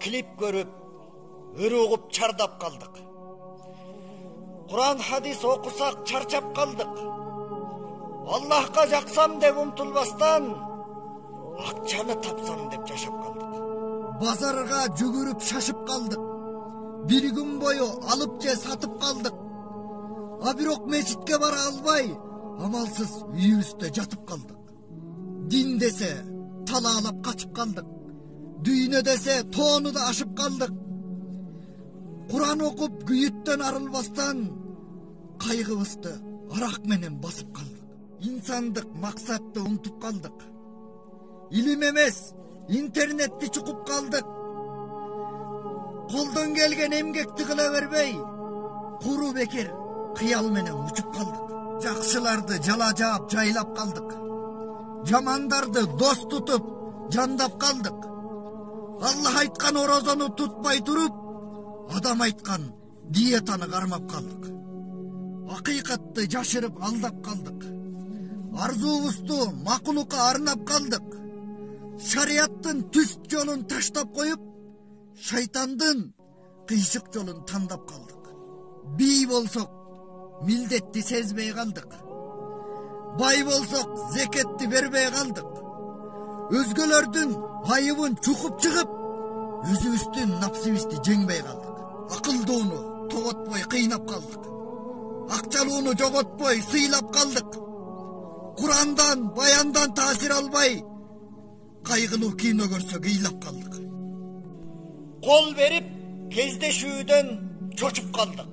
клип көрүп, ыр угуп чардап калдык. Куран хадис окусак чарчап калдык. Аллахка жаксам деп умтулбастан, акчаны тапсам деп жашап калдык. Базарга жүгүрүп шашып калдык. Бир күн бою алып же сатып калдык. А бирок мечитке бара албай, амалсыз үйүбүздө жатып калдык. Дин десе талаалап качып калдык. Дүйнө десе тоону да ашып калдык. Куран окуп күйүттөн арылбастан, кайгыбызды арак менен басып калдык. Инсандык максатты унутуп калдык. Илим эмес, интернетти чукуп калдык. Колдон келген эмгекти кыла бербей, куру бекер кыял менен учуп калдык. Жакшыларды жала жаап жайлап калдык. Жамандарды дос тутуп жандап калдык. Аллах айткан орозону тутпай туруп, адам айткан диетаны кармап калдык. Акыйкатты жашырып алдап калдык. Арзуубузду макулукка арнап калдык. Шариаттын түз жолун таштап коюп, шайтандын кыйшык жолун тандап калдык. Бий болсок, милдетти сезбей калдык. Бай болсок, зекетти бербей калдык. Өзгөлөрдүн айыбын чукуп чыгып, өзүбүздүн напсыбызды жеңбей калдык. Акылдууну тоготпой кыйнап калдык. Акчалууну жоготпой сыйлап калдык. Курандан, баяндан таасир албай, кайгылуу кино көрсөк ыйлап калдык. Кол берип, кездешүүдөн чочуп калдык.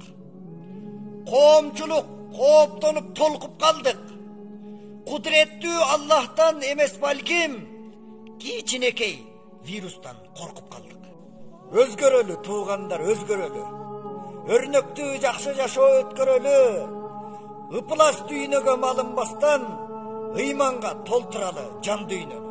Коомчулук кооптонуп толкуп калдык. Кудуреттүү Аллахтан эмес балким, кичинекей вирустан коркуп калдык. Өзгөрөлү туугандар, өзгөрөлү. Өрнөктүү жакшы жашоо өткөрөлү. Ыплас дүйнөгө малынбастан, ыйманга толтуралы жан дүйнөнү.